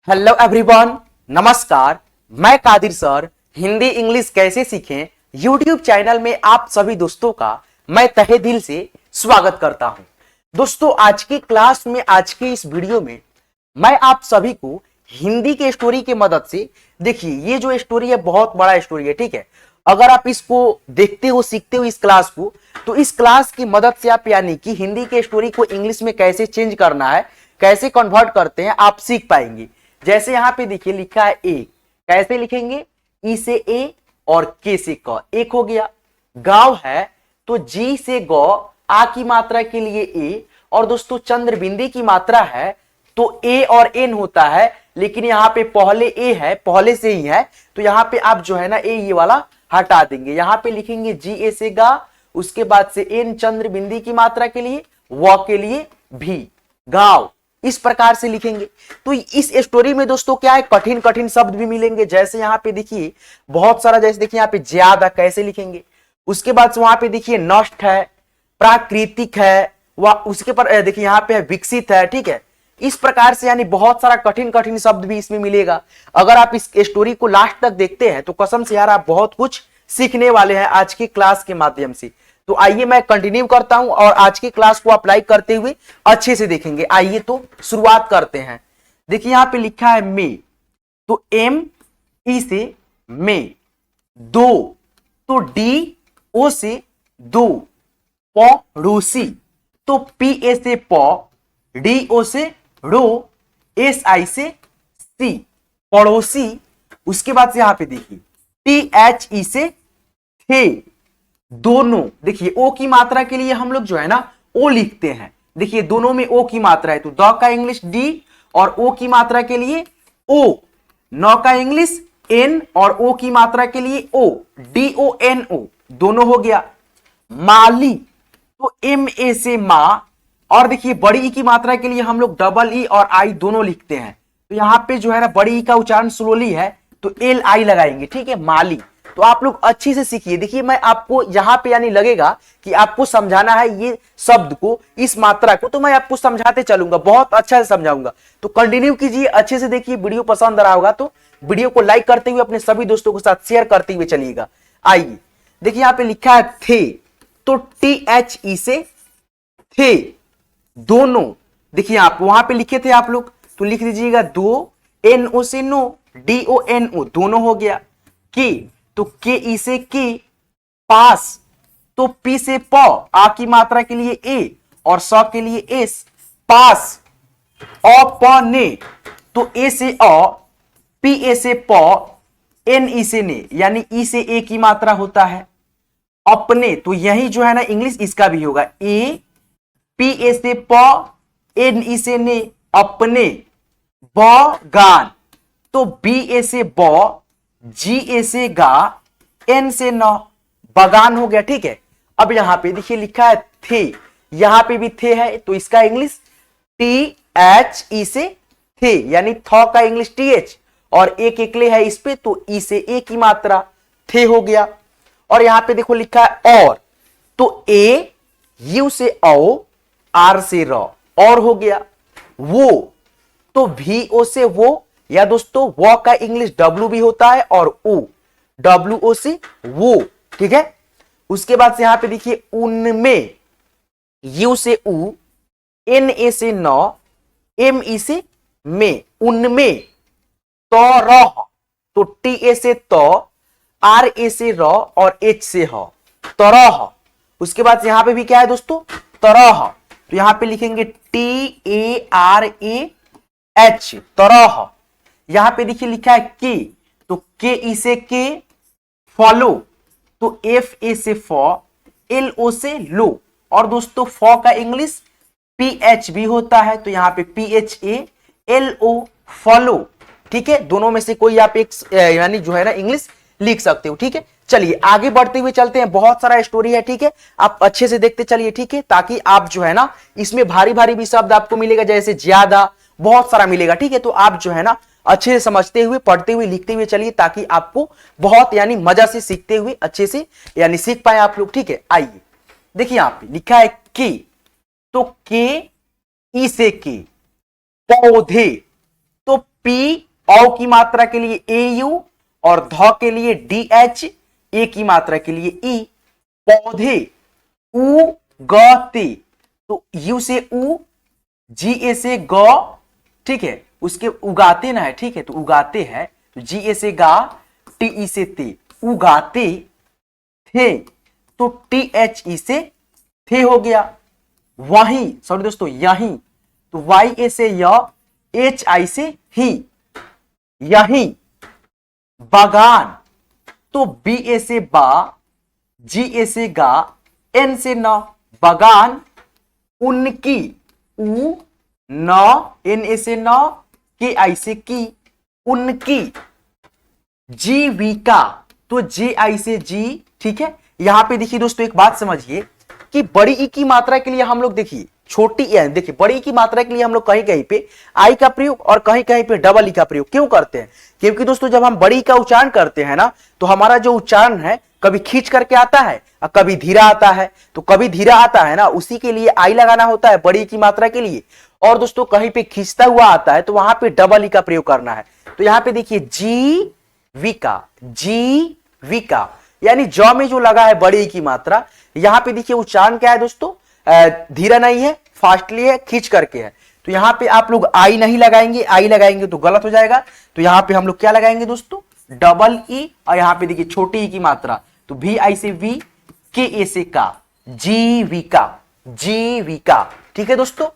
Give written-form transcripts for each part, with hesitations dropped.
Hello everyone, नमस्कार। मैं Qadir sir Hindi English कैसे सीखें यूट्यूब चैनल में आप सभी दोस्तों का मैं तहे दिल से स्वागत करता हूं। दोस्तों, आज की क्लास में, आज की इस वीडियो में मैं आप सभी को हिंदी के स्टोरी की मदद से, देखिए ये जो स्टोरी है बहुत बड़ा स्टोरी है, ठीक है। अगर आप इसको देखते हो, सीखते हो इस क्लास को, तो इस क्लास की मदद से आप यानी कि हिंदी के स्टोरी को इंग्लिश में कैसे चेंज करना है, कैसे कन्वर्ट करते हैं, आप सीख पाएंगे। जैसे यहां पे देखिए लिखा है ए, कैसे लिखेंगे? ई से ए और के से क, एक हो गया। गांव है तो जी से गौ, आ की मात्रा के लिए ए, और दोस्तों चंद्रबिंदी की मात्रा है तो ए और एन होता है, लेकिन यहां पे पहले ए है, पहले से ही है, तो यहां पे आप जो है ना ए ये वाला हटा देंगे। यहां पे लिखेंगे जी ए से गा, उसके बाद से एन चंद्रबिंदी की मात्रा के लिए, व के लिए भी, गांव, इस प्रकार से लिखेंगे। तो इस स्टोरी में दोस्तों क्या है, कठिन कठिन शब्द भी मिलेंगे। जैसे यहां पे देखिए बहुत सारा, जैसे देखिए यहां पे ज्यादा कैसे लिखेंगे, उसके बाद वहां पे देखिए नष्ट है, प्राकृतिक है, वह उसके पर देखिए यहां पे है विकसित है, ठीक है। इस प्रकार से यानी बहुत सारा कठिन कठिन शब्द भी इसमें मिलेगा। अगर आप इस स्टोरी को लास्ट तक देखते हैं तो कसम से यार आप बहुत कुछ सीखने वाले हैं आज की क्लास के माध्यम से। तो आइए मैं कंटिन्यू करता हूं और आज की क्लास को अप्लाई करते हुए अच्छे से देखेंगे। आइए तो शुरुआत करते हैं। देखिए यहां पे लिखा है मे, तो एम ई से मे, दो तो डी ओ से दो, पड़ोसी तो पी ए से प, डी ओ से रो, एस आई से सी, पड़ोसी। उसके बाद से यहां पे देखिए टी एच ई से थे, दोनों। देखिए ओ की मात्रा के लिए हम लोग जो है ना ओ लिखते हैं। देखिए दोनों में ओ की मात्रा है तो द का इंग्लिश डी और ओ की मात्रा के लिए ओ, नौ का इंग्लिश एन और ओ की मात्रा के लिए ओ, डी ओ एन ओ, दोनों हो गया। माली तो एम ए से मां, और देखिए बड़ी ई की मात्रा के लिए हम लोग डबल ई और आई दोनों लिखते हैं। तो यहां पे जो है ना बड़ी ई का उच्चारण स्लोली है तो एल आई लगाएंगे, ठीक है, माली। तो आप लोग अच्छे से सीखिए। देखिए मैं आपको यहां पे यानी लगेगा कि आपको समझाना है ये शब्द को, इस मात्रा को, तो मैं आपको समझाते चलूंगा, बहुत अच्छा से समझाऊंगा। तो कंटिन्यू कीजिए, अच्छे से देखिए। वीडियो पसंद आ रहा होगा तो वीडियो को लाइक करते हुए अपने सभी दोस्तों के साथ शेयर करते हुए चलिएगा। आइए देखिए यहां पे लिखा है थे, तो टी एच ई से थे, दोनों। देखिए आप वहां पे लिखे थे आप लोग तो लिख दीजिएगा दो, एन ओ से no, D O N O, दोनों हो गया। के तो के ई से के, पास तो पी से प, आ की मात्रा के लिए ए और स के लिए एस, पास। अ प ने तो ए से अ, पी ए से प, एन ई से ने, यानी ई से ए की मात्रा होता है। अपने तो यही जो है ना इंग्लिश इसका भी होगा, ए पी ए से प, एन ई से ने, अपने। बगान तो बी ए से ब, जी ए से गा, एन से न, बगान हो गया, ठीक है। अब यहां पे देखिए लिखा है थे, यहां पे भी थे है तो इसका इंग्लिश टी एच ई से थे, यानी थ का इंग्लिश टी एच और एक एकले है इस पे तो ई से ए की मात्रा, थे हो गया। और यहां पे देखो लिखा है और, तो ए यू से औ, आर से र, और हो गया। वो तो वी ओ से वो, या दोस्तों वो का इंग्लिश डब्ल्यू भी होता है और ओ, डब्ल्यू ओ से वो, ठीक है। उसके बाद से यहां पे देखिए उनमें, यू से उ, एन ए से न, एम ई से में, उनमें। तो रह तो टी ए से तो, आर ए से र और एच से ह, तरह। उसके बाद यहां पे भी क्या है दोस्तों, तरह, तो यहां पे लिखेंगे T A R A H, तरह। यहां पे देखिए लिखा है के, तो के ई से के, फॉलो तो एफ ए से फ, एल ओ से लो, और दोस्तों फ का इंग्लिश पी एच भी होता है तो यहां पे P H A L O, follow, ठीक है। दोनों में से कोई आप एक यानी जो है ना इंग्लिश लिख सकते हो, ठीक है। चलिए आगे बढ़ते हुए चलते हैं, बहुत सारा स्टोरी है, ठीक है। आप अच्छे से देखते चलिए, ठीक है, ताकि आप जो है ना इसमें भारी भारी भी शब्द आपको मिलेगा, जैसे ज्यादा, बहुत सारा मिलेगा, ठीक है। तो आप जो है ना अच्छे से समझते हुए, पढ़ते हुए, लिखते हुए चलिए, ताकि आपको बहुत यानी मजा से सीखते हुए अच्छे से यानी सीख पाए आप लोग, ठीक है। आइए देखिए यहां पे लिखा है के, तो के ई से के, पौधे तो पी, औ की मात्रा के लिए ए यू, और ध के लिए डी एच, ए की मात्रा के लिए ई। पौधे, उ ग ते, तो यू से उ, जी ए से ग, ठीक है, उसके उगाते ना है, ठीक है, तो उगाते हैं, तो जी ए से गा, टी ई से ते, उगाते थे, तो टी एच ई से थे हो गया। वहीं, सॉरी दोस्तों, यहीं, तो वाई ए से य, एच आई से ही, यहीं। बागान, तो बी ए से बा, जी ए से गा, एन से न, बागान। उनकी, उ न, एन ए से न, के आई से की, उनकी। जीविका, तो जे आई से जी, ठीक है। यहां पे देखिए दोस्तों, एक बात समझिए कि बड़ी ई की मात्रा के लिए हम लोग देखिए छोटी ई, देखिए बड़ी ई की मात्रा के लिए हम लोग कहीं कहीं पे आई का प्रयोग और कहीं कहीं पे डबल ई का प्रयोग क्यों करते हैं? क्योंकि दोस्तों जब हम बड़ी ई का उच्चारण करते हैं ना, तो हमारा जो उच्चारण है कभी खींच करके आता है और कभी धीरा आता है। तो कभी धीरा आता है ना, उसी के लिए आई लगाना होता है बड़ी ई की मात्रा के लिए। और दोस्तों कहीं पे खींचता हुआ आता है तो वहां पे डबल ई का प्रयोग करना है। तो यहां पे देखिए जीविका, जीविका, यानी जौ में जो लगा है बड़ी ई की मात्रा, यहां पे देखिए उच्चारण क्या है दोस्तों, धीरा नहीं है, फास्टली है, खींच करके है। तो यहां पे आप लोग आई नहीं लगाएंगे, आई लगाएंगे तो गलत हो जाएगा। तो यहां पे हम लोग क्या लगाएंगे दोस्तों, डबल ई, और यहां पे देखिए छोटी ई की मात्रा, तो वी आई से वी, के ए से का, जीविका, जीविका, ठीक है दोस्तों।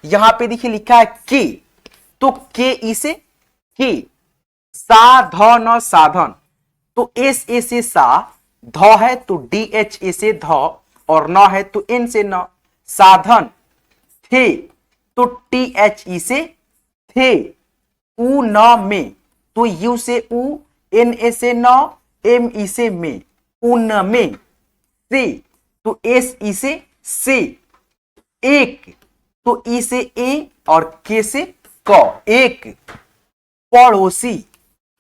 यहां पे देखिए लिखा है के, तो के ई से के, साधन, साधन, तो एस ए से सा, ध है तो डी एच ए से ध, और न है तो एन से न, साधन। थे, तो टी एच ई से थे। उ न में, तो यू से उ, एन ए से न, एम ई से में, उन में। से, तो एस ई से से। एक, तो ई से ए और के से क, एक। पड़ोसी,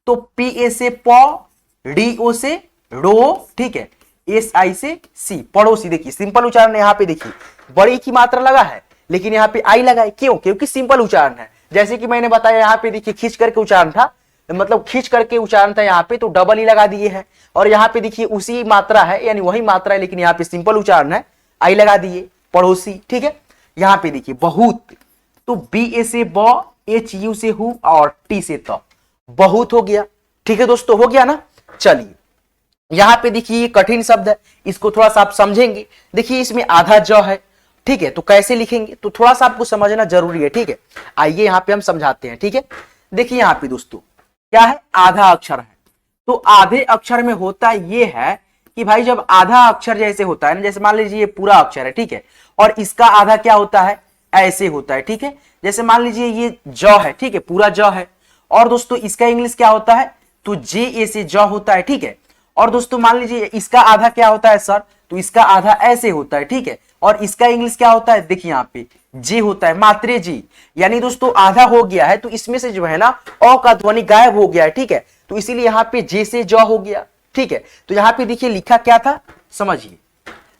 तो पी ए से प, डी ओ से रो, ठीक है, एस आई से सी, पड़ोसी। देखिए सिंपल उच्चारण है, यहां पे देखिए बड़ी की मात्रा लगा है लेकिन यहां पे आई लगा है, क्यों? क्योंकि सिंपल उच्चारण है। जैसे कि मैंने बताया यहां पे देखिए खींच करके उच्चारण था, मतलब खींच करके उच्चारण था यहां पे, तो डबल ही लगा दिए है। और यहां पे देखिए उसी मात्रा है, यानी वही मात्रा है, लेकिन यहां पे सिंपल उच्चारण है, आई लगा दिए, पड़ोसी, ठीक है। यहां पे देखिए बहुत, तो बी ए से ब, एच यू से हु, और टी से त, बहुत हो गया, ठीक है दोस्तों, हो गया ना। चलिए यहां पे देखिए ये कठिन शब्द है, इसको थोड़ा सा आप समझेंगे। देखिए इसमें आधा ज है, ठीक है, तो कैसे लिखेंगे, तो थोड़ा सा आपको समझना जरूरी है, ठीक है। आइए यहां पे हम समझाते हैं, ठीक है। देखिए यहां पे दोस्तों क्या है, आधा अक्षर है। तो आधे अक्षर में होता ये है कि भाई जब आधा अक्षर जैसे होता है ना, जैसे मान लीजिए ये पूरा अक्षर है, ठीक है, और इसका आधा क्या होता है, ऐसे होता है, ठीक है। जैसे मान लीजिए ये ज है, ठीक है, पूरा ज है, और दोस्तों इसका इंग्लिश क्या होता है, तो जे ए से ज होता है, ठीक है। और दोस्तों मान लीजिए इसका आधा क्या होता है सर, तो इसका आधा ऐसे होता है, ठीक है। और इसका इंग्लिश क्या होता है, देखिए यहाँ पे जी होता है, मात्रे जी, यानी दोस्तों आधा हो गया है, तो इसमें से जो है ना अ का ध्वनि गायब हो गया है, ठीक है। तो इसीलिए यहाँ पे जे से ज हो गया, ठीक है। तो यहाँ पे देखिए लिखा क्या था, समझिए,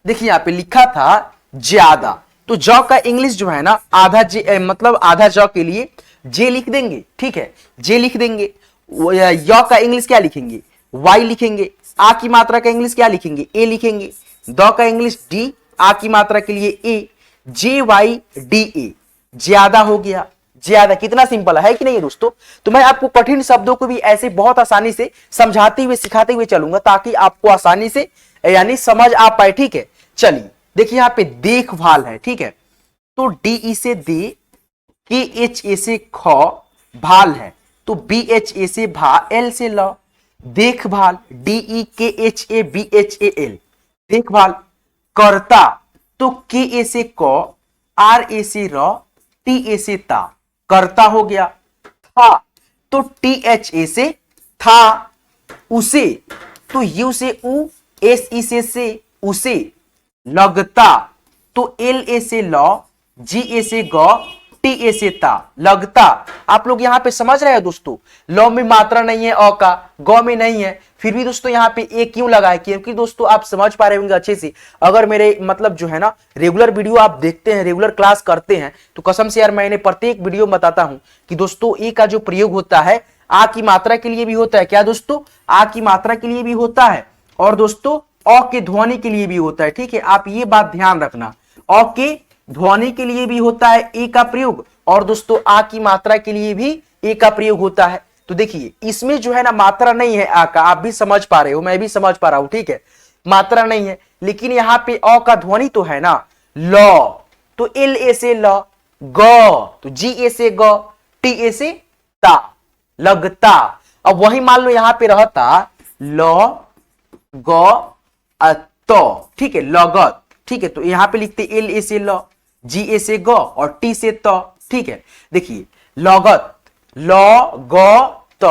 देखिए यहाँ पे लिखा था ज्यादा, तो ज का इंग्लिश जो है ना आधा जे, मतलब आधा ज के लिए जे लिख देंगे, ठीक है, जे लिख देंगे। य का इंग्लिश क्या लिखेंगे, वाई लिखेंगे। आ की मात्रा का इंग्लिश क्या लिखेंगे, ए लिखेंगे। द का इंग्लिश डी, आ की मात्रा के लिए ए, जे वाई डी ए, ज्यादा हो गया, ज्यादा। कितना सिंपल है कि नहीं है दोस्तों। तो मैं आपको कठिन शब्दों को भी ऐसे बहुत आसानी से समझाते हुए सिखाते हुए चलूंगा, ताकि आपको आसानी से यानी समझ आ पाए, ठीक है। चलिए देखिए यहाँ पे देखभाल है, ठीक है, तो डी ई से दे, के एच ए से ख, भाल है, तो बी एच ए से भा, एल से ल, देखभाल, D E K H A B H A L, देखभाल। करता, तो के ए से क, आर ए से र, टी ए से ता, करता हो गया। था, तो टी एच ए से था, उसे, तो यू से उ, एस ई से उसे। लगता, तो एल ए से ल, जी ए से ग, टी ए से ता, लगता। आप लोग यहाँ पे समझ रहे हैं दोस्तों, ल में मात्रा नहीं है अ का, ग में नहीं है, फिर भी दोस्तों यहाँ पे ए क्यों लगा है? क्योंकि दोस्तों आप समझ पा रहे होंगे अच्छे से, अगर मेरे मतलब जो है ना रेगुलर वीडियो आप देखते हैं, रेगुलर क्लास करते हैं, तो कसम से यार मैंने प्रत्येक वीडियो में बताता हूं कि दोस्तों ए का जो प्रयोग होता है आ की मात्रा के लिए भी होता है। क्या दोस्तों? आ की मात्रा के लिए भी होता है, और दोस्तों अ के ध्वनि के लिए भी होता है। ठीक है, आप ये बात ध्यान रखना, अ के ध्वनि के लिए भी होता है ए का प्रयोग, और दोस्तों आ की मात्रा के लिए भी ए का प्रयोग होता है। तो देखिए इसमें जो है ना मात्रा नहीं है आ का, आप भी समझ पा रहे हो, मैं भी समझ पा रहा हूं। ठीक है, मात्रा नहीं है, लेकिन यहाँ पे अ का ध्वनि तो है ना, ल, तो एल ए से ल, ग तो जी ए से ग, टी ए से ता, लगता। अब वही मान लो यहाँ पे रहता ल ग त, ठीक है, लगत। ठीक है, तो यहां पे लिखते एल ए से ल, जी ए से ग और टी से त। ठीक है, देखिए लगत, ल ग त,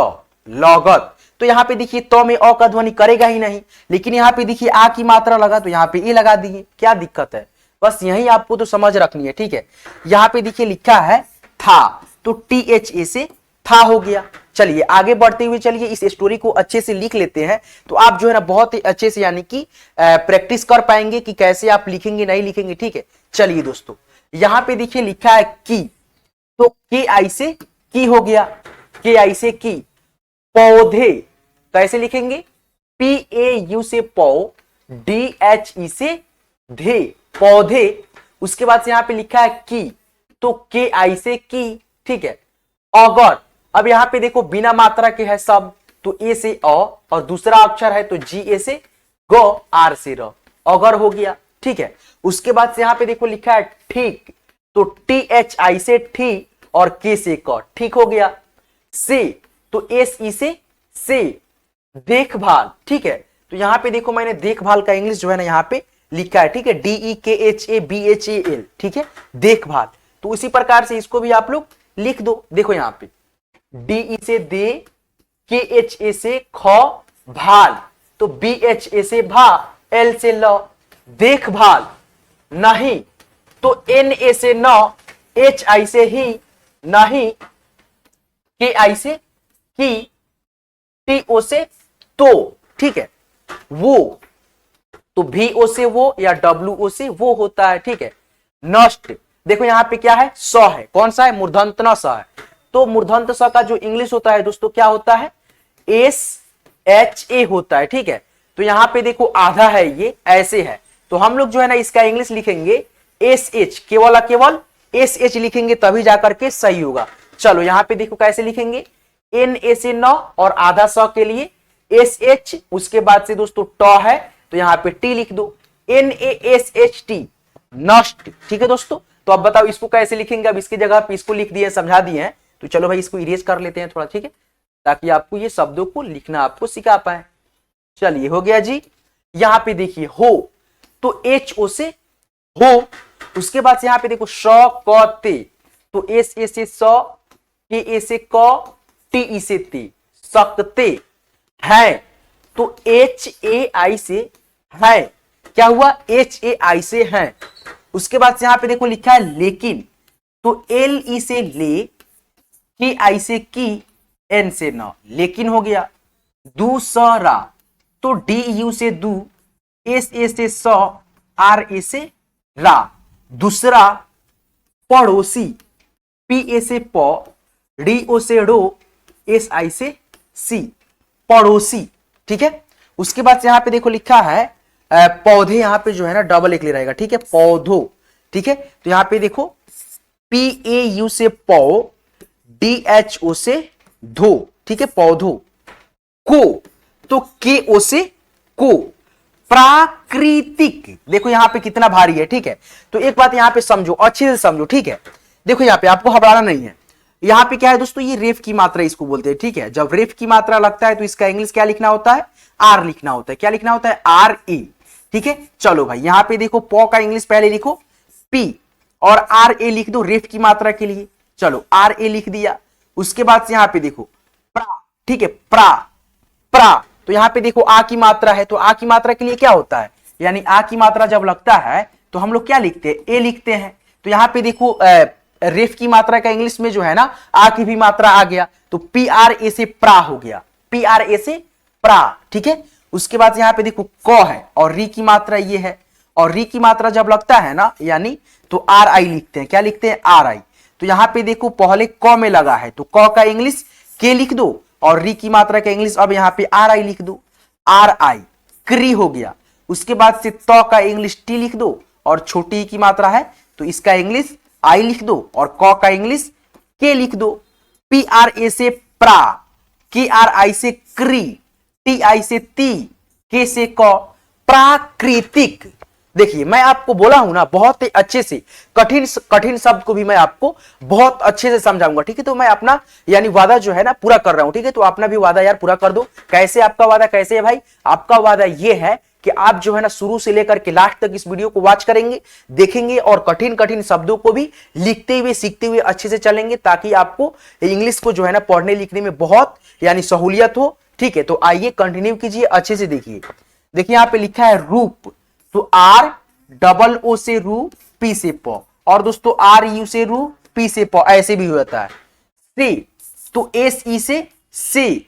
लगत। तो यहां पे देखिए त में अ का ध्वनि करेगा ही नहीं, लेकिन यहां पे देखिए आ की मात्रा लगा तो यहां पे ए लगा दिए, क्या दिक्कत है? बस यही आपको तो समझ रखनी है। ठीक है, यहां पे देखिए लिखा है था, तो टी एच ए से था हो गया। चलिए आगे बढ़ते हुए चलिए इस स्टोरी को अच्छे से लिख लेते हैं, तो आप जो है ना बहुत ही अच्छे से यानी कि प्रैक्टिस कर पाएंगे कि कैसे आप लिखेंगे नहीं लिखेंगे। ठीक है, चलिए दोस्तों यहां पे देखिए लिखा है की, तो के आई से की हो गया, के आई से की। पौधे कैसे लिखेंगे? पी ए यू से पौ, डी एच ई से धे, पौधे। उसके बाद से यहां पे लिखा है की, तो के आई से की। ठीक है, अगर, अब यहां पे देखो बिना मात्रा के है सब, तो ए से अ, और दूसरा अक्षर है तो जी ए से ग, आर से र, अगर हो गया। ठीक है, उसके बाद से यहां पे देखो लिखा है ठीक, तो टी एच आई से ठी और के से क, ठीक हो गया। से, तो एस ई से देखभाल। ठीक है, तो यहां पे देखो मैंने देखभाल का इंग्लिश जो है ना यहां पे लिखा है। ठीक है, D E K H A B H A L. ठीक है, देखभाल। तो उसी प्रकार से इसको भी आप लोग लिख दो। देखो यहां पे डी ई से दे, के एच ए से ख भाल, तो बी एच ए से भा, एल से ल, देखभाल। नहीं, तो एन ए से न, एच आई से ही, नहीं, के आई से की, टी ओ से तो। ठीक है, वो, तो भी ओ से वो या डब्ल्यू ओ से वो होता है। ठीक है, नष्ट, देखो यहां पे क्या है, स है, कौन सा है? मूर्धन्त न स है। तो मूर्धन्त स का जो इंग्लिश होता है दोस्तों क्या होता है? एस एच ए होता है। ठीक है, तो यहां पे देखो आधा है, ये ऐसे है, तो हम लोग जो है ना इसका इंग्लिश लिखेंगे एस एच, केवल केवल एस एच लिखेंगे तभी जाकर के सही होगा। चलो यहां पे देखो कैसे लिखेंगे, एन ए से न और आधा स के लिए एस एच, उसके बाद से दोस्तों ट है तो यहां पे टी लिख दो, N A S H T, नष्ट। ठीक है दोस्तों, तो अब बताओ इसको कैसे लिखेंगे? अब इसकी जगह पे इसको लिख दिए, समझा दिए हैं, तो चलो भाई इसको इरेज कर लेते हैं थोड़ा। ठीक है, ताकि आपको ये शब्दों को लिखना आपको सिखा पाए। चलिए हो गया जी। यहां पे देखिए हो, तो एच ओ से हो, उसके बाद से यहां पे देखो श क ते, तो एस ए से स, के ए से क, टी ई से ते, सकते हैं, तो एच ए आई से है, क्या हुआ? एच ए आई से है। उसके बाद से यहां पे देखो लिखा है लेकिन, तो एल ई से ले, की आई से की, एन से न, लेकिन हो गया। दूसरा, तो डी यू से दू, एस ए से स, आर ए से रा, दूसरा। पड़ोसी, पी ए से प, डी ओ से रो, एस आई से सी, पड़ोसी। ठीक है, उसके बाद से यहां पे देखो लिखा है पौधे, यहां पे जो है ना डबल एक ले रहेगा। ठीक है, पौधों। ठीक है, तो यहां पे देखो पी ए यू से पौ, डी एच ओ से धो। ठीक है, पौधों को, तो के ओ से को। प्राकृतिक, देखो यहां पे कितना भारी है। ठीक है, तो एक बात यहां पे समझो, अच्छे से समझो। ठीक है, देखो यहां पे आपको घबराना नहीं है। यहां पे क्या है दोस्तों, ये रेफ की मात्रा इसको बोलते हैं। ठीक है, जब रेफ की मात्रा लगता है तो इसका इंग्लिश क्या लिखना होता है? आर लिखना होता है। क्या लिखना होता है? R A. ठीक है, चलो भाई यहां पे देखो पौ का इंग्लिश पहले लिखो पी, और आर ए लिख दो रेफ की मात्रा के लिए। चलो आर ए लिख दिया। उसके बाद से यहां पे देखो प्रा। ठीक है, प्रा, प्रा, तो यहां पे देखो आ की मात्रा है, तो आ की मात्रा के लिए क्या होता है? यानी आ की मात्रा जब लगता है तो हम लोग क्या लिखते हैं? ए लिखते हैं। तो यहां पे देखो रेफ की मात्रा का इंग्लिश में जो है ना आ की भी मात्रा आ गया, तो PRA से प्रा हो गया, PRA से प्रा, ठीक है। उसके बाद यहां पे देखो क है और री की मात्रा ये है, और री की मात्रा जब लगता है ना यानी तो RI लिखते हैं, क्या लिखते हैं RI। तो यहां पे देखो पहले क में लगा है तो क का इंग्लिश के लिख दो और री की मात्रा का इंग्लिश अब यहां पे RI लिख दो, RI क्री हो गया। उसके बाद से त का इंग्लिश टी लिख दो और छोटी की मात्रा है तो इसका इंग्लिश आई लिख दो और क का इंग्लिश के लिख दो। PRA से प्रा, KRI से क्री, TI से ती, के से क, प्राकृतिक। देखिए मैं आपको बोला हूं ना बहुत ही अच्छे से, कठिन कठिन शब्द को भी मैं आपको बहुत अच्छे से समझाऊंगा, ठीक है। तो मैं अपना यानी वादा जो है ना पूरा कर रहा हूं, ठीक है। तो अपना भी वादा यार पूरा कर दो। कैसे आपका वादा कैसे है भाई? आपका वादा ये है कि आप जो है ना शुरू से लेकर के लास्ट तक इस वीडियो को वॉच करेंगे, देखेंगे और कठिन कठिन शब्दों को भी लिखते हुए सीखते हुए अच्छे से चलेंगे, ताकि आपको इंग्लिश को जो है ना पढ़ने लिखने में बहुत यानी सहूलियत हो, ठीक है। तो आइए कंटिन्यू कीजिए, अच्छे से देखिए। देखिए यहाँ पे लिखा है रूप, तो ROO से रू, पी से प, और दोस्तों RU से रू, पी से प, ऐसे भी हो जाता है। सी तो SE से सी,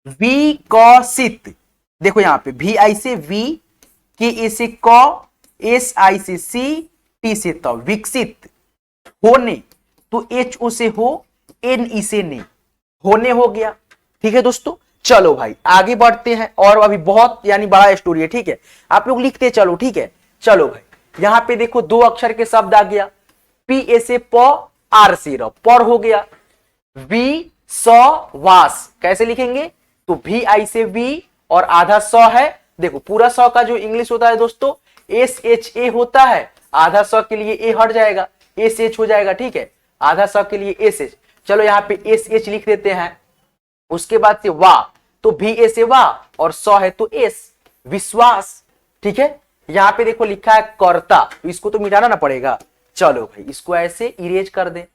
विकसित, देखो यहां पे VI से वी, KA से क, SI से सी, टी से त, विकसित। होने तो HO से हो, NE से ने, होने हो गया, ठीक है दोस्तों। चलो भाई आगे बढ़ते हैं, और अभी बहुत यानी बड़ा स्टोरी है, ठीक है। आप लोग लिखते चलो, ठीक है। चलो भाई यहां पे देखो दो अक्षर के शब्द आ गया, PA से प, R से र, पर हो गया। विश्वास कैसे लिखेंगे? तो VI से वी और आधा स है, देखो पूरा स का जो इंग्लिश होता है दोस्तों SHA होता है, आधा स के लिए ए हट जाएगा, SH हो जाएगा, ठीक है। आधा स के लिए SH, चलो यहाँ पे SH लिख देते हैं। उसके बाद से वाह, तो VA से वाह और स है तो S, विश्वास, ठीक है। यहां पे देखो लिखा है कर्ता, तो इसको तो मिटाना ना पड़ेगा। चलो भाई इसको ऐसे इरेज कर दे,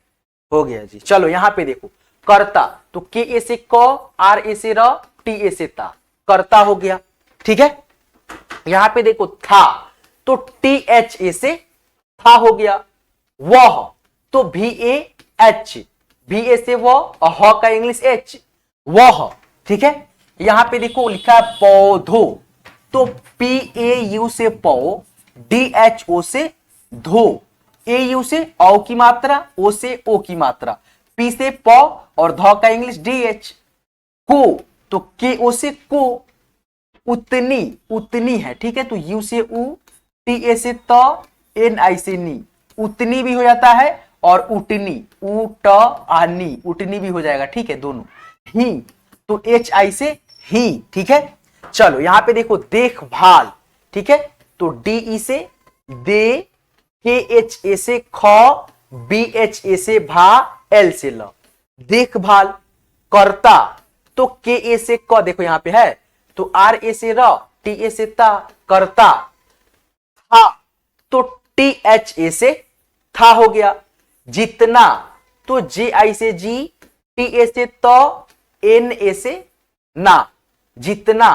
हो गया जी। चलो यहां पे देखो कर्ता, तो KA से क, RA से र, TA से ता, कर्ता हो गया, ठीक है। यहां पे देखो था, तो THA से था हो गया। वह तो VAH, VA से वह और ह का इंग्लिश H, वह, ठीक है। यहां पे देखो लिखा है पौधो, तो PAU से पौ, DHO से धो, AU से औ की मात्रा, O से ओ की मात्रा, P से प और ध का इंग्लिश DH। को तो KO से को, उतनी, उतनी है, ठीक है। तो U से उ, TA से त, NI से नी, उतनी भी हो जाता है और उटनी, उट आनी, उटनी भी हो जाएगा, ठीक है दोनों। ही तो HI से ही, ठीक है। चलो यहां पे देखो देखभाल, ठीक है। तो DE से दे, KHA से ख, BHA से भा, L से ल, देखभाल। कर्ता तो KA से क, देखो यहां पे है, तो RA से र, TA से ता, कर्ता। था तो THA से था हो गया। जितना तो JI से जी, TA से त, NA से ना, जितना।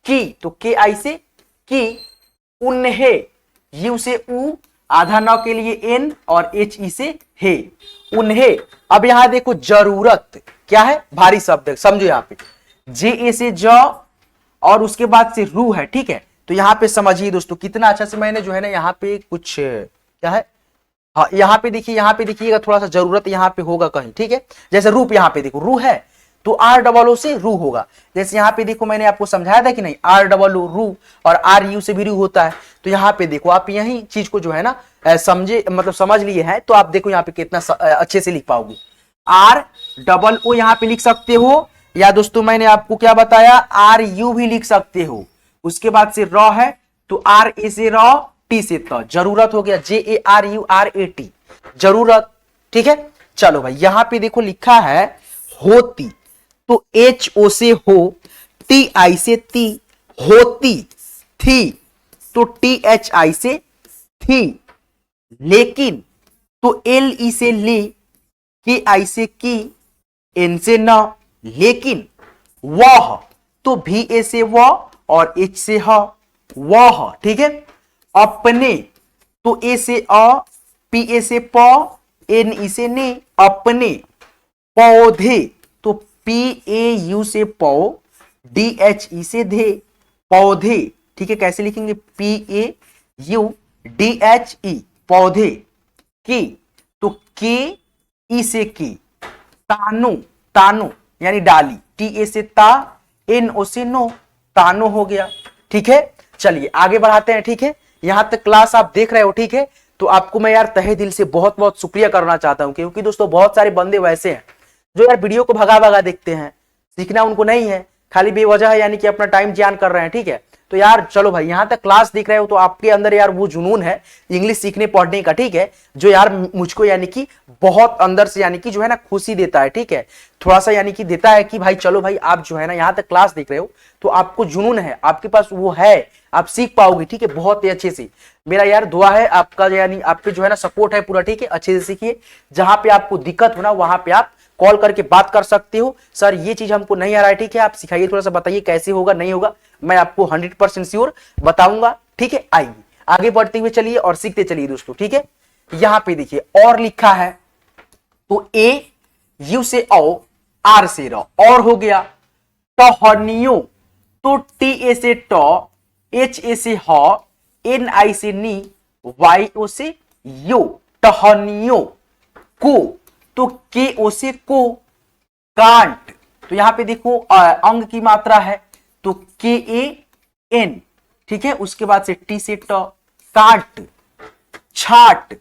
की तो KI से की। उन्हें, U से उ, आधा न के लिए N और HE से हे, उन्हें। अब यहां देखो जरूरत क्या है, भारी शब्द है, समझो यहां पे JA से ज और उसके बाद से रू है, ठीक है। तो यहां पे समझिए दोस्तों कितना अच्छा से मैंने जो है ना यहाँ पे कुछ क्या है, हाँ यहाँ पे देखिए, यहाँ पे देखिएगा थोड़ा सा जरूरत यहाँ पे होगा कहीं, ठीक है। जैसे रूप, यहाँ पे देखो रू है तो ROO से रू होगा। जैसे यहाँ पे देखो मैंने आपको समझाया था कि नहीं, ROO रू और RU से भी रू होता है। तो यहाँ पे देखो आप यही चीज को जो है ना समझे, मतलब समझ लिए हैं, तो आप देखो यहाँ पे कितना अच्छे से लिख पाओगे। ROO यहाँ पे लिख सकते हो, या दोस्तों मैंने आपको क्या बताया, RU भी लिख सकते हो। उसके बाद से र है तो RA से र, T से त, जरूरत हो गया, JARURAT, जरूरत, ठीक है। चलो भाई यहां पे देखो लिखा है होती, तो HO से हो, TI से ती, होती थी, तो THI से थी। लेकिन तो LE से ले, KI से की, N से न, लेकिन। वह तो VA से वह और H से ह, वह, ठीक है। अपने तो A से अ, PA से प, एन ई से ने, अपने, पौधे, तो PAU से पौ, DHE से धे, पौधे, ठीक है। कैसे लिखेंगे? PAUDHE, पौधे, की, तो KE से की, तानो, तानो यानी डाली, TA से ता, NO से नो, तानो हो गया, ठीक है। चलिए आगे बढ़ाते हैं, ठीक है। यहां तक क्लास आप देख रहे हो, ठीक है। तो आपको मैं यार तहे दिल से बहुत बहुत शुक्रिया करना चाहता हूं, क्योंकि दोस्तों बहुत सारे बंदे वैसे हैं जो यार वीडियो को भगा भगा देखते हैं, सीखना उनको नहीं है, खाली बेवजह है यानी कि अपना टाइम जियान कर रहे हैं, ठीक है। तो यार चलो भाई, यहां तक क्लास देख रहे हो तो आपके अंदर यार वो जुनून है इंग्लिश सीखने पढ़ने का, ठीक है, जो यार मुझको यानी कि बहुत अंदर से यानी कि जो है ना खुशी देता है, ठीक है। थोड़ा सा यानी कि देता है कि भाई चलो भाई, आप जो है ना यहां तक क्लास देख रहे हो तो आपको जुनून है, आपके पास वो है, आप सीख पाओगे, ठीक है, बहुत ही अच्छे से। मेरा यार दुआ है आपका, यानी आपके जो है ना सपोर्ट है पूरा, ठीक है। अच्छे से सीखिए, जहां पे आपको दिक्कत हो ना वहां पे आप कॉल करके बात कर सकते हो, सर ये चीज हमको नहीं आ रहा है, ठीक है, आप सिखाइए, थोड़ा सा बताइए कैसे होगा नहीं होगा, मैं आपको 100% श्योर बताऊंगा, ठीक है। आइए आगे बढ़ते हुए चलिए और सीखते चलिए दोस्तों, ठीक है। यहां पे देखिए और लिखा है, तो AU से औ, R से र, और हो गया। टहनियो, तो TA से ट, HA से ह, NI से नी, YO से यो, टहनियो, को, तो KO से को, कांट, तो यहां पे देखो अंग की मात्रा है, तो KAN, ठीक है। उसके बाद से T से ट, काट, छाट,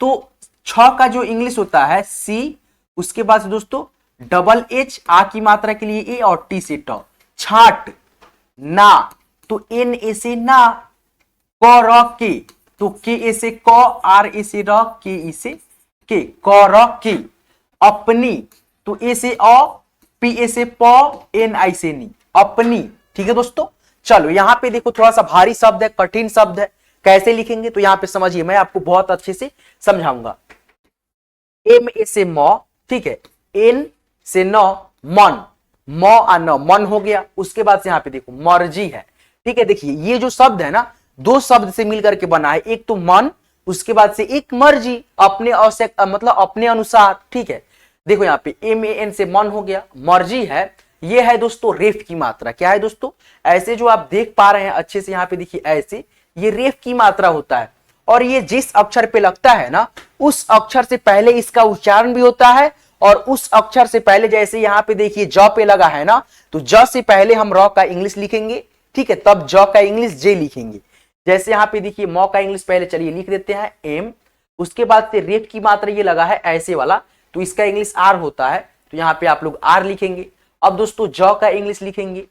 तो छ का जो इंग्लिश होता है C, उसके बाद से दोस्तों डबल H, आ की मात्रा के लिए A और T से ट, छाट, ना, तो NA से ना, क र के, तो KA से क, RA से र, KE से के, क र के, अपनी, तो A से अ, PA से प, NI से नी, अपनी, ठीक है दोस्तों। चलो यहां पे देखो थोड़ा सा भारी शब्द है, कठिन शब्द है, कैसे लिखेंगे तो यहां पे समझिए, मैं आपको बहुत अच्छे से समझाऊंगा। MA से म, ठीक है, N से न, मन, म आ न, मन हो गया। उसके बाद से यहां पे देखो मर्जी है, ठीक है। देखिए ये जो शब्द है ना, दो शब्द से मिलकर के बना है, एक तो मन, उसके बाद से एक मर्जी, अपने आवश्यक मतलब अपने अनुसार, ठीक है। देखो यहाँ पे MAN से मन हो गया, मर्जी है, ये है दोस्तों रेफ की मात्रा। क्या है दोस्तों? ऐसे जो आप देख पा रहे हैं अच्छे से, यहाँ पे देखिए ऐसे, ये रेफ की मात्रा होता है, और ये जिस अक्षर पे लगता है ना, उस अक्षर से पहले इसका उच्चारण भी होता है, और उस अक्षर से पहले, जैसे यहाँ पे देखिए ज पे लगा है ना, तो ज से पहले हम र का इंग्लिश लिखेंगे, ठीक है, तब ज का इंग्लिश जे लिखेंगे। जैसे यहाँ पे देखिए म का इंग्लिश पहले चलिए लिख देते हैं एम, उसके बाद से रेफ की मात्रा ये लगा है ऐसे वाला, तो इसका इंग्लिश आर होता है, तो यहाँ पे आप लोग आर लिखेंगे। अब दोस्तों ज का इंग्लिश लिखेंगे,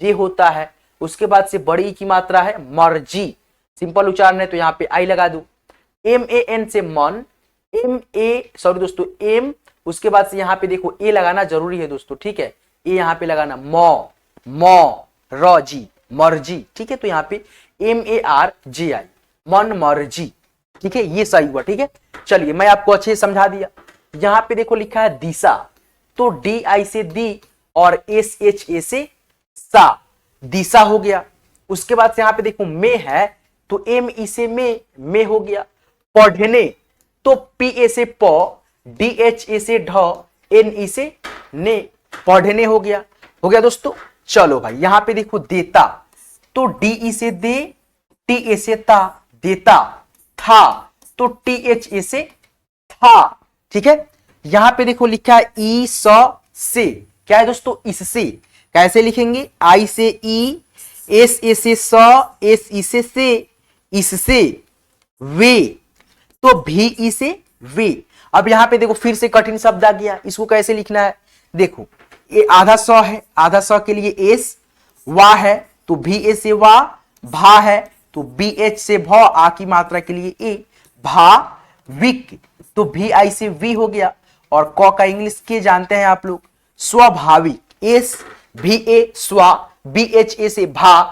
जे होता है, उसके बाद से बड़ी की मात्रा है मर्जी, सिंपल उच्चारण है, तो यहाँ पे आई लगा दो। MAN से मन, सॉरी दोस्तों एम, उसके बाद से यहाँ पे देखो ए लगाना जरूरी है दोस्तों, ठीक है, ए यहाँ पे लगाना म रजी, मर्जी, ठीक है, तो यहाँ पे MARGI, मन मर्जी, ठीक है, ये सही हुआ, ठीक है। चलिए मैं आपको अच्छे से समझा दिया। यहाँ पे देखो लिखा है दिशा, तो DI से दी और SHA से सा, दिशा हो गया। उसके बाद से यहाँ पे देखो में है, तो ME से में हो गया। पढ़ने, तो PA से प, DHA से ढ, NE से ने, पढ़ने हो गया दोस्तों। चलो भाई यहां पे देखो देता, तो DE से दे, TA से ता, देता, था, तो THA से था, ठीक है। यहां पे देखो लिखा है ई से, क्या है दोस्तों? इससे, कैसे लिखेंगे? आई से ई, एस ए से स, एस ई से, इससे, वे, तो भी ई से वे। अब यहां पे देखो फिर से कठिन शब्द आ गया, इसको कैसे लिखना है? देखो ये आधा स है, आधा स के लिए एस, वा है तो भी ए से वा, भा है तो बी एच से भ, आ की मात्रा के लिए ए, भा विक, तो भी आई से वी हो गया। और क का इंग्लिश के जानते हैं आप लोग, स्वाभाविक, एस भी ए स्वा, बी एच ए से भा,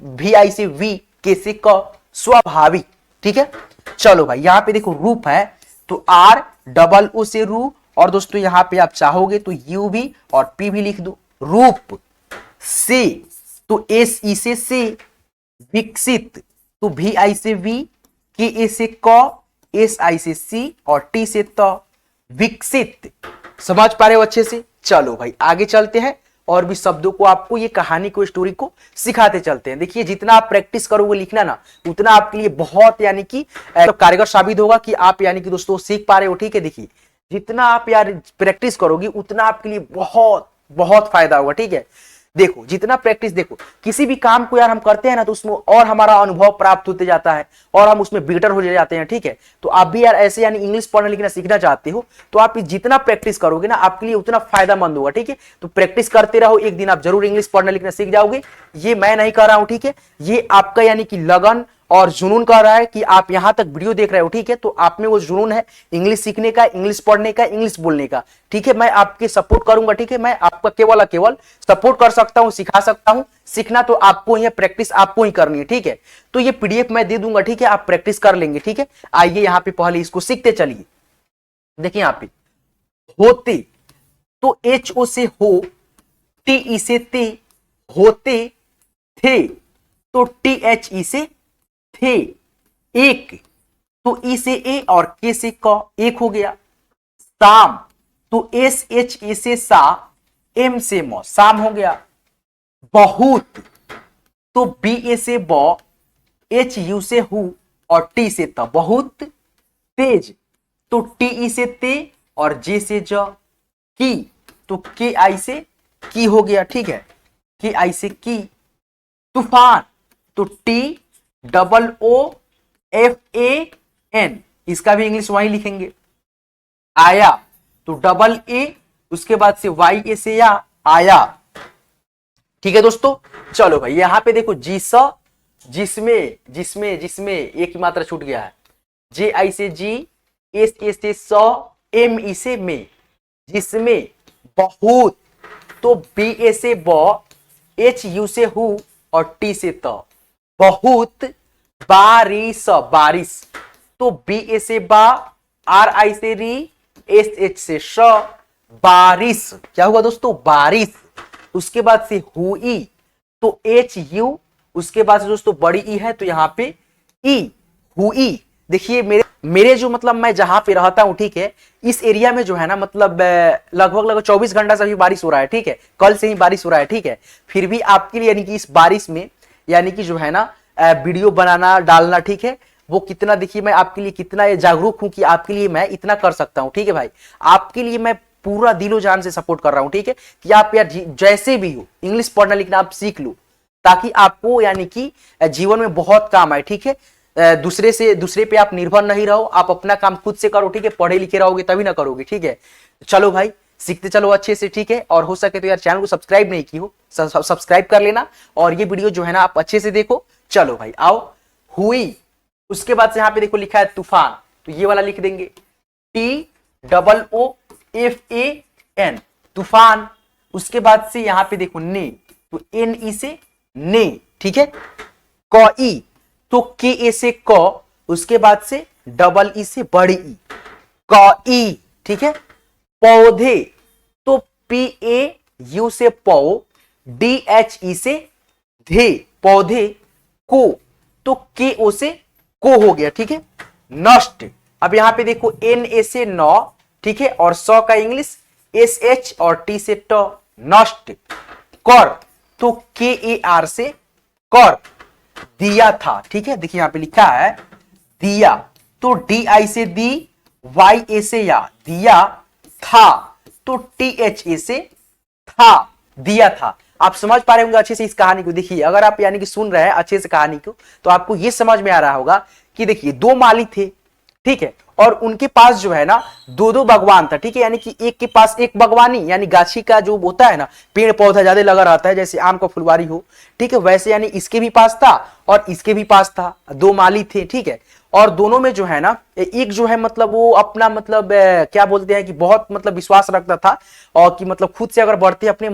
भी आई से वी, के से क, स्वाभाविक, ठीक है। चलो भाई यहां पे देखो रूप है, तो आर डबल ओ से रू, और दोस्तों यहां पे आप चाहोगे तो यू भी और पी भी लिख दो। रूप से, तो एस ई से, विकसित, तो भी आई से वी, के ए से क, एस आई से सी और टी से त, विकसित। समझ पा रहे हो अच्छे से? चलो भाई आगे चलते हैं और भी शब्दों को आपको, ये कहानी को, स्टोरी को सिखाते चलते हैं। देखिए जितना आप प्रैक्टिस करोगे लिखना ना, उतना आपके लिए बहुत यानी कि कारगर साबित होगा कि आप यानी कि दोस्तों सीख पा रहे हो। ठीक है, देखिए जितना आप यार प्रैक्टिस करोगे उतना आपके लिए बहुत बहुत फायदा होगा। ठीक है, देखो जितना प्रैक्टिस, देखो किसी भी काम को यार हम करते हैं ना तो उसमें और हमारा अनुभव प्राप्त होते जाता है और हम उसमें बेटर हो जाते हैं। ठीक है, तो आप भी यार ऐसे यानी इंग्लिश पढ़ना लिखना सीखना चाहते हो तो आप जितना प्रैक्टिस करोगे ना आपके लिए उतना फायदामंद होगा। ठीक है, तो प्रैक्टिस करते रहो, एक दिन आप जरूर इंग्लिश पढ़ना लिखना सीख जाओगे। ये मैं नहीं कह रहा हूं, ठीक है, ये आपका यानी कि लगन और जुनून कर रहा है कि आप यहां तक वीडियो देख रहे हो। ठीक है, तो आप में वो जुनून है इंग्लिश सीखने का, इंग्लिश पढ़ने का, इंग्लिश बोलने का। ठीक है, मैं आपके सपोर्ट करूंगा। ठीक है, मैं आपका केवल सपोर्ट कर सकता हूं, सिखा सकता हूं। सीखना तो आपको ही है, प्रैक्टिस आपको ही करनी है। ठीक है, तो ये पीडीएफ मैं दे दूंगा। ठीक है, आप प्रैक्टिस कर लेंगे। ठीक है, आइए यहां पे पहले इसको सीखते चलिए। देखिए यहां पे होते, तो एच ओ से हो, टी ई से ते, होते थे, तो टी एच ई से थे। एक, तो ई से ए और के से क, एक हो गया। शाम, तो एस एच ए से सा, एम से म, शाम हो गया। बहुत, तो बी ए से ब, एच यू से हु और टी से त, बहुत तेज, तो टी ई से ते और जे से ज। की, तो के आई से की हो गया। ठीक है, के आई से की। तूफान, तो T double O F A N, इसका भी इंग्लिश वही लिखेंगे। आया, तो डबल ए उसके बाद से वाई ए से या, आया। ठीक है दोस्तों, चलो भाई यहां पे देखो जिसमें जिसमें जिसमें एक ही मात्रा छूट गया है। जे आई से जी, एस ए से स, एम ई से में, जिसमें बहुत, तो बी ए से ब, एच यू से हु और टी से त, बहुत बारिश, बारिश, तो बी ए से बा, आर आई से री, एस एच से श, बारिश। क्या हुआ दोस्तों? बारिश। उसके बाद से हुई, तो एच यू, उसके बाद से दोस्तों बड़ी ई है तो यहां पे ई, हुई। देखिए मेरे जो मतलब मैं जहां पे रहता हूं, ठीक है, इस एरिया में जो है ना मतलब लगभग 24 घंटा से भी बारिश हो रहा है। ठीक है, कल से ही बारिश हो रहा है। ठीक है, फिर भी आपके लिए यानी कि इस बारिश में यानी कि जो है ना वीडियो बनाना डालना, ठीक है, वो कितना, देखिए मैं आपके लिए कितना ये जागरूक हूं कि आपके लिए मैं इतना कर सकता हूं। ठीक है भाई, आपके लिए मैं पूरा दिलो जान से सपोर्ट कर रहा हूं। ठीक है, कि आप यार जैसे भी हो इंग्लिश पढ़ना लिखना आप सीख लो, ताकि आपको यानी कि जीवन में बहुत काम आए। ठीक है, दूसरे पे आप निर्भर नहीं रहो, आप अपना काम खुद से करो। ठीक है, पढ़े लिखे रहोगे तभी ना करोगे। ठीक है, चलो भाई सीखते चलो अच्छे से। ठीक है, और हो सके तो यार चैनल को सब्सक्राइब नहीं की हो, सब्सक्राइब कर लेना और ये वीडियो जो है ना आप अच्छे से देखो। चलो भाई आओ, हुई, उसके बाद से यहां पे देखो लिखा है तूफान, तो ये वाला लिख देंगे T double O F A N, तूफान। उसके बाद से यहां पे देखो ने, तो एन ई से ने। ठीक है, क ई, तो के ए से क, उसके बाद से डबल ई से बड़ी ई, क ई। ठीक है, पौधे, तो पी ए यू से पौ, डी एच ई से धे, पौधे। को, तो के ओ से को हो गया। ठीक है, नष्ट, अब यहां पे देखो एन ए से नौ, ठीक है, और सौ का इंग्लिश एस एच और टी से ट, नष्ट। कर, तो के ए आर से कर, दिया था। ठीक है, देखिए यहां पे लिखा है दिया, तो डी आई से दी, वाई ए से या, दिया था, तो टी एच ए से था, दिया था। आप समझ पा रहे होंगे अच्छे से इस कहानी को। देखिए अगर आप यानी कि सुन रहे हैं अच्छे से कहानी को तो आपको यह समझ में आ रहा होगा कि देखिए दो माली थे, ठीक है, और उनके पास जो है ना दो दो बागवान था। ठीक है, यानी कि एक के पास एक बागवानी यानी गाछी का जो होता है ना, पेड़ पौधा ज्यादा लगा रहता है, जैसे आम का फुलवारी हो। ठीक है, वैसे यानी इसके भी पास था और इसके भी पास था, दो माली थे। ठीक है, और दोनों में जो है ना एक जो है मतलब वो अपना मतलब क्या बोलते हैं कि बहुत मतलब विश्वास रखता था और कि मतलब खुद से अगर बढ़ते अपने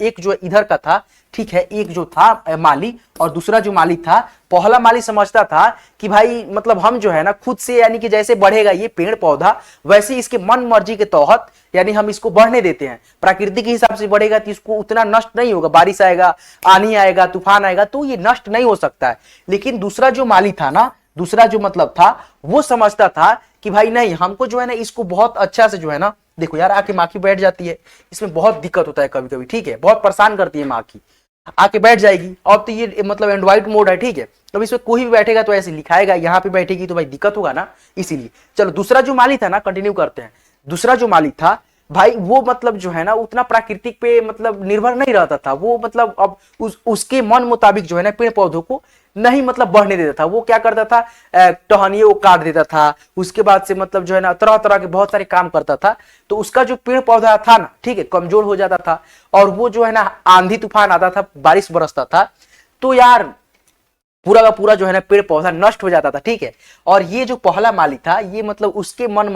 एक जो इधर का था, ठीक है, एक जो था माली और दूसरा जो माली था, पहला माली समझता था कि भाई मतलब हम जो है ना खुद से यानी कि जैसे बढ़ेगा ये पेड़ पौधा वैसे इसके मन मर्जी के तहत यानी हम इसको बढ़ने देते हैं, प्रकृति के हिसाब से बढ़ेगा तो इसको उतना नष्ट नहीं होगा, बारिश आएगा, आनी आएगा, तूफान आएगा तो ये नष्ट नहीं हो सकता है। लेकिन दूसरा जो माली था ना, दूसरा जो मतलब था वो समझता था कि भाई नहीं, हमको जो है ना इसको बहुत अच्छा से जो है ना, देखो यार आके माखी बैठ जाती है, इसमें बहुत दिक्कत होता है कभी कभी, ठीक है, बहुत परेशान करती है माखी, आके बैठ जाएगी। अब तो ये मतलब एंड्रॉइड मोड है, ठीक है, तो इसमें कोई भी बैठेगा तो ऐसे लिखाएगा, यहाँ पे बैठेगी तो भाई दिक्कत होगा ना, इसीलिए। चलो दूसरा जो माली था ना, कंटिन्यू करते हैं। दूसरा जो माली था भाई, वो मतलब जो है ना उतना प्राकृतिक पे मतलब निर्भर नहीं रहता था, वो मतलब अब उसके मन मुताबिक जो है ना पेड़ पौधों को नहीं मतलब बढ़ने देता था। वो क्या करता था, टहनियों को काट देता था, उसके बाद से मतलब जो है ना तरह तरह के बहुत सारे काम करता था, तो उसका जो पेड़ पौधा था ना, ठीक है, कमजोर हो जाता था। और वो जो है ना आंधी तूफान आता था, बारिश बरसता था, तो यार पूरा का पूरा जो है ना पेड़ पौधा नष्ट हो जाता था, ठीक है। और ये जो पहला माली था, ये मतलब उसके मन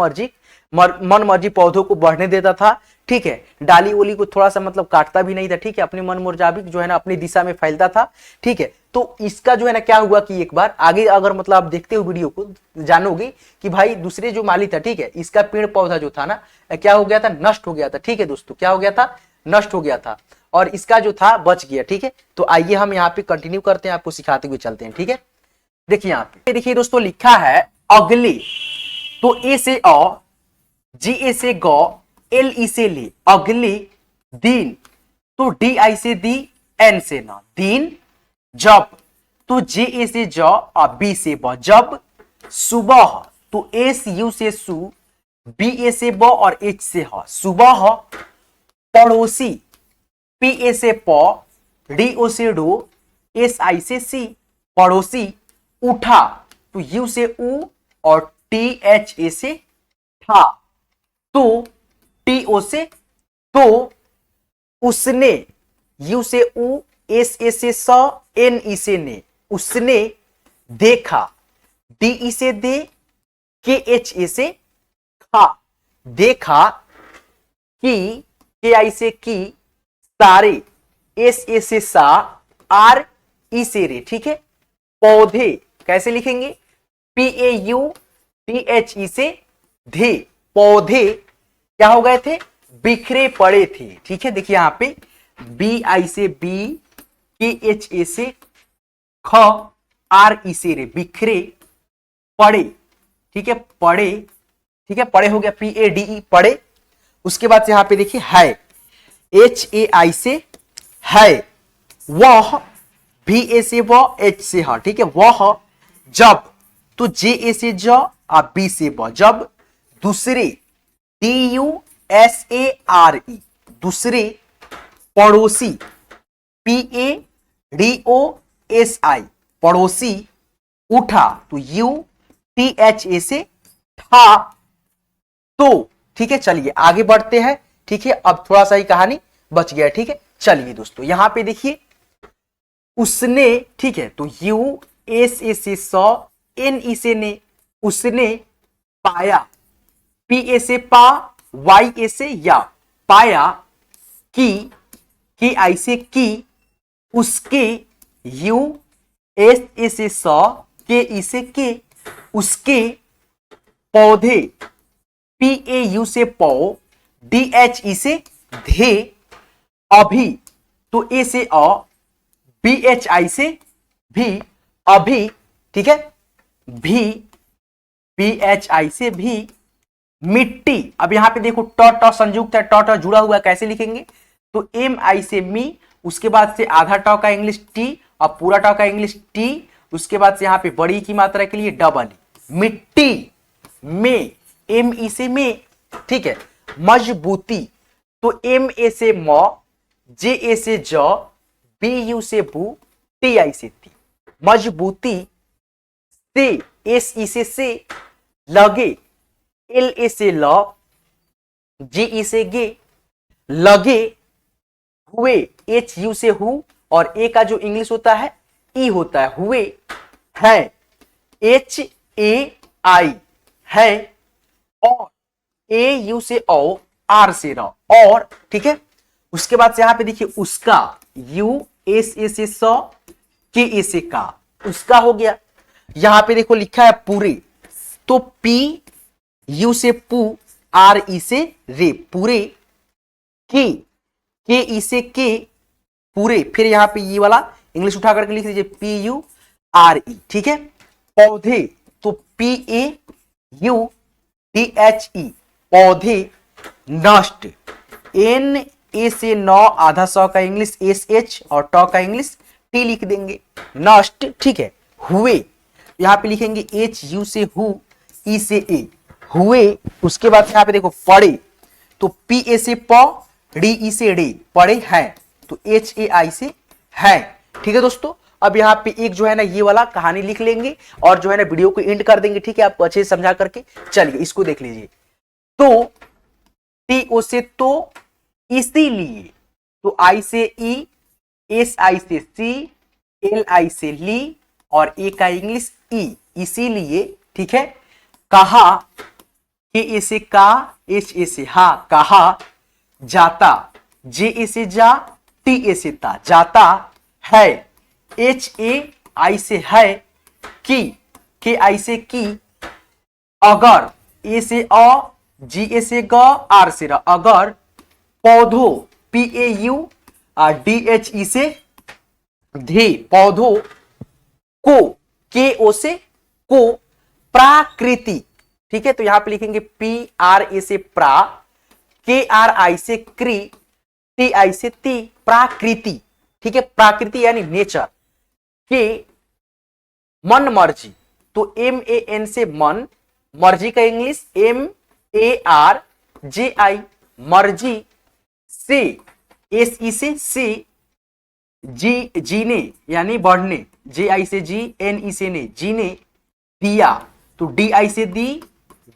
मर्जी पौधों को बढ़ने देता था, ठीक है, डाली ओली को थोड़ा सा मतलब काटता भी नहीं था, ठीक है, अपने मन मुताबिक जो है ना अपनी दिशा में फैलता था, ठीक है। तो इसका जो है ना क्या हुआ कि एक बार आगे अगर मतलब आप देखते हो वीडियो को, जानोगे कि भाई दूसरे जो माली था, ठीक है, इसका पेड़ पौधा जो था ना क्या हो गया था, नष्ट हो गया था, ठीक है दोस्तों, क्या हो गया था, नष्ट हो गया था, और इसका जो था बच गया, ठीक है। तो आइए हम यहाँ पे कंटिन्यू करते हैं, आपको सिखाते हुए चलते हैं, ठीक है। देखिए यहाँ पे देखिए दोस्तों, लिखा है अगले, तो ए से अ, जी ए से गौ, एल ई से ले, अगले दिन, तो डी आई से दी, एन से ना, दिन, जब, तो जे ए से ज और बी से ब, जब, सुबह, तो एस यू से सु, बी ए से ब और एच से ह, सुबह, पड़ोसी, पी ए से प, डी ओ से डो, एस आई से सी, पड़ोसी, उठा, तो यू से उ और टी एच ए से ठा, तो टी ओ से तो, उसने, यू से उ, एस ए से स, एन ई से ने, उसने, देखा, डी ई से दे, के एच ए से खा, देखा, की, के आई से की, सारे, एस ए से सा, आर ई से रे, ठीक है। पौधे कैसे लिखेंगे, P A U T H E से धे, पौधे क्या हो गए थे, बिखरे पड़े थे, ठीक है। देखिए यहां पे बी आई से बी, के एच ए से ख, आर ई से रे, बिखरे पड़े, ठीक है, पड़े, ठीक है, पड़े हो गया, पी ए डी ई, पड़े। उसके बाद यहां पे देखिए है, एच ए आई से है, वह, भी ए से वह, एच से ह, ठीक है, वह, जब, तो जे ए से ज और बी से ब, जब, दूसरे, D U S A R E, दूसरे, पड़ोसी, P A D O S I, पड़ोसी, उठा, तो यू टी एच ए से ठा, तो, ठीक है। चलिए आगे बढ़ते हैं, ठीक है, अब थोड़ा सा ही कहानी बच गया, ठीक है। चलिए दोस्तों यहां पे देखिए, उसने, ठीक है, तो यू एस ए से सौ, एन ई से ने, उसने पाया, पी ए से पा, वाई ए से या, पाया, की, के आई से की, उसके, यू एस ए से सौ, के ई से के, उसके, पौधे, पी ए यू से पौ, डी एच ई से धे, अभी, तो ए से अ, बी एच आई से भी, अभी, ठीक है, भी, बी एच आई से भी, मिट्टी, अब यहां पे देखो ट ट संयुक्त है, ट ट जुड़ा हुआ, कैसे लिखेंगे, तो एम आई से मी, उसके बाद से आधा ट का इंग्लिश टी और पूरा ट का इंग्लिश टी, उसके बाद से यहां पे बड़ी की मात्रा के लिए डबल, मिट्टी, में, एम ई से में, ठीक है, मजबूती, तो एम ए से म, जे ए से ज, बी यू से बू, टी आई से ती, मजबूती, से, एस ई से लगे, एल ए से ल, जी ई से गे, लगे, हुए, एच यू से हु, और ए का जो इंग्लिश होता है ई होता है, हुए, है, एच ए आई, है, और, ए यू से ओ, आर से र, और, ठीक है। उसके बाद से यहां पे देखिए उसका, यू एस ए से स, के ए से का, उसका हो गया। यहां पे देखो लिखा है पूरे, तो पी यू से पू, आर ई से रे, पूरे, के ई से के, पूरे, फिर यहां पे ये वाला इंग्लिश उठा करके लिख दीजिए, पी यू आर ई, ठीक है। पौधे, तो पी ए यू THE पौधे नष्ट, NA से नौ आधा सौ का इंग्लिश SH और ट का इंग्लिश T लिख देंगे, नष्ट, ठीक है। हुए यहां पे लिखेंगे HU से हु, E से ए, हुए। उसके बाद यहां पे देखो पढ़े, तो PA से प, DE से डे, पढ़े हैं, तो HAI से है, ठीक है दोस्तों। अब यहाँ पे एक जो है ना ये वाला कहानी लिख लेंगे और जो है ना वीडियो को एंड कर देंगे, ठीक है, आपको अच्छे से समझा करके। चलिए इसको देख लीजिए। तो TO से तो, इसीलिए, तो I से E, SI से C, LI से ली और A का इंग्लिश E, इसीलिए, ठीक है। कहा, KA से का, HA से हा, कहा जाता, JA से जा, TA से ता, जाता है, HAI से है, की, KI से की, अगर, A से अ, GA से ग, R से र, अगर, पौधों, PAU, DHE से धे, पौधों को, KO से को, प्राकृतिक, ठीक है। तो यहां पे लिखेंगे PRA से प्रा, KRI से क्री, TI से ती, प्राकृति, ठीक है। प्राकृति यानी नेचर, के मन मर्जी, तो MAN से मन, मर्जी का इंग्लिश MARJI, मर्जी, से, SE से सी, जीने यानी बढ़ने, JI से जी, NE से ने, जीने, दिया, तो DI से दी,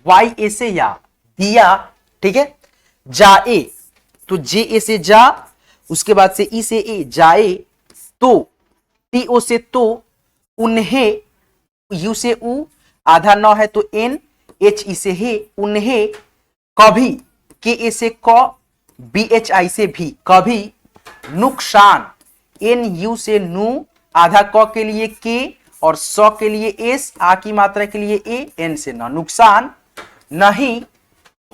YA से या, दिया, ठीक है। जाए, तो JA से जा, उसके बाद से E से ए, जाए, तो TO से तो, उन्हें, U से उ, आधा नौ है तो N, HE से हे, उन्हें, कभी, KA से क, BHI से भी, कभी, नुकसान, NU से नु, आधा क के लिए K और सौ के लिए S, आ की मात्रा के लिए A, N से न, नुकसान नहीं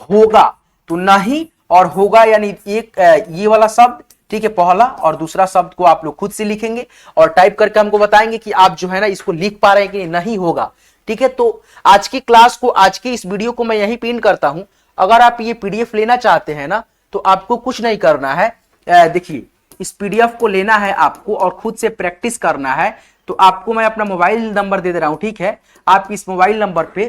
होगा, तो नहीं और होगा यानी एक ये वाला शब्द, ठीक है, पहला, और दूसरा शब्द को आप लोग खुद से लिखेंगे और टाइप करके हमको बताएंगे कि आप जो है ना इसको लिख पा रहे हैं कि नहीं होगा, ठीक है। तो आज की क्लास को, आज की इस वीडियो को मैं यहीं पिन करता हूं। अगर आप ये PDF लेना चाहते हैं ना तो आपको कुछ नहीं करना है, देखिए इस PDF को लेना है आपको और खुद से प्रैक्टिस करना है। तो आपको मैं अपना मोबाइल नंबर दे दे रहा हूं, ठीक है, आप इस मोबाइल नंबर पे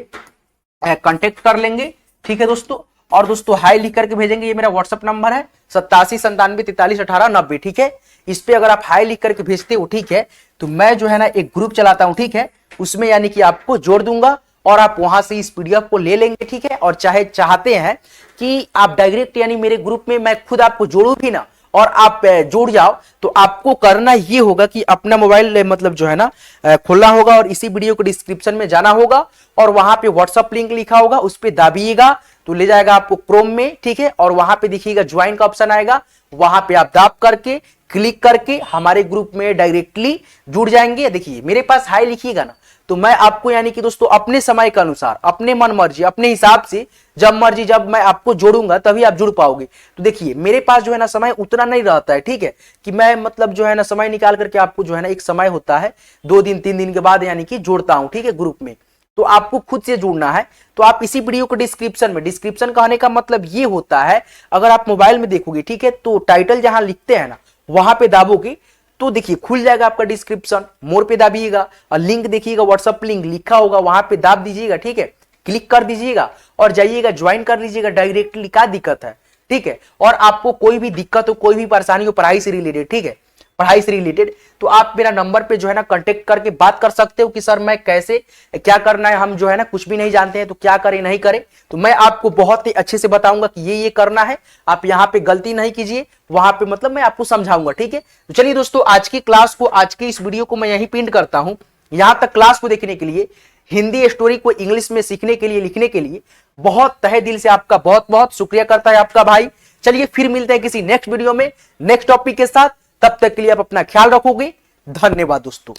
कांटेक्ट कर लेंगे, ठीक है दोस्तों। और दोस्तों हाई लिख करके भेजेंगे, ये मेरा व्हाट्सअप नंबर है 8797431890, ठीक है। इस पे अगर आप हाई लिख करके भेजते हो, ठीक है, तो मैं जो है ना एक ग्रुप चलाता हूं, ठीक है, उसमें यानी कि आपको जोड़ दूंगा और आप वहां से इस PDF को ले लेंगे, ठीक है। और चाहे चाहते हैं कि आप डायरेक्ट यानी मेरे ग्रुप में मैं खुद आपको जोड़ू भी ना और आप जुड़ जाओ, तो आपको करना ये होगा कि अपना मोबाइल मतलब जो है ना खोलना होगा और इसी वीडियो को डिस्क्रिप्शन में जाना होगा और वहां पे व्हाट्सएप लिंक लिखा होगा, उस पे दाबिएगा तो ले जाएगा आपको क्रोम में, ठीक है। और वहां पे दिखिएगा ज्वाइन का ऑप्शन आएगा, वहां पे आप दाब करके क्लिक करके हमारे ग्रुप में डायरेक्टली जुड़ जाएंगे। देखिए मेरे पास हाई लिखिएगा ना तो मैं आपको यानी कि दोस्तों अपने समय के अनुसार, अपने मन मर्जी, अपने हिसाब से जब मर्जी जब मैं आपको जोड़ूंगा तभी आप जुड़ पाओगे। तो देखिए मेरे पास जो है ना समय उतना नहीं रहता है, ठीक है, कि मैं मतलब जो है ना समय निकाल करके आपको जो है ना एक समय होता है 2 दिन 3 दिन के बाद यानी कि जोड़ता हूं, ठीक है, ग्रुप में। तो आपको खुद से जुड़ना है, तो आप इसी वीडियो को डिस्क्रिप्शन में, डिस्क्रिप्शन कहने का मतलब ये होता है अगर आप मोबाइल में देखोगे, ठीक है, तो टाइटल जहां लिखते हैं ना वहां पे दाबोगे तो देखिए खुल जाएगा आपका डिस्क्रिप्शन, मोर पे दाबिएगा और लिंक देखिएगा, व्हाट्सएप लिंक लिखा होगा वहां पे दाब दीजिएगा, ठीक है, क्लिक कर दीजिएगा और जाइएगा ज्वाइन कर लीजिएगा डायरेक्टली। क्या दिक्कत है, ठीक है। और आपको कोई भी दिक्कत हो, कोई भी परेशानी हो पढ़ाई से रिलेटेड, ठीक है, पढ़ाई से रिलेटेड, तो आप मेरा नंबर पे जो है ना कांटेक्ट करके बात कर सकते हो कि सर मैं कैसे क्या करना है, हम जो है ना कुछ भी नहीं जानते हैं तो क्या करें नहीं करें, तो मैं आपको बहुत ही अच्छे से बताऊंगा कि ये करना है, आप यहाँ पे गलती नहीं कीजिए, वहां पे मतलब मैं आपको समझाऊंगा, ठीक है। तो चलिए दोस्तों आज की क्लास को, आज की इस वीडियो को मैं यहीं पिन करता हूं। यहां तक क्लास को देखने के लिए, हिंदी स्टोरी को इंग्लिश में सीखने के लिए, लिखने के लिए बहुत तहे दिल से आपका बहुत बहुत शुक्रिया करता है आपका भाई। चलिए फिर मिलते हैं किसी नेक्स्ट वीडियो में नेक्स्ट टॉपिक के साथ, तब तक के लिए आप अपना ख्याल रखोगे। धन्यवाद दोस्तों।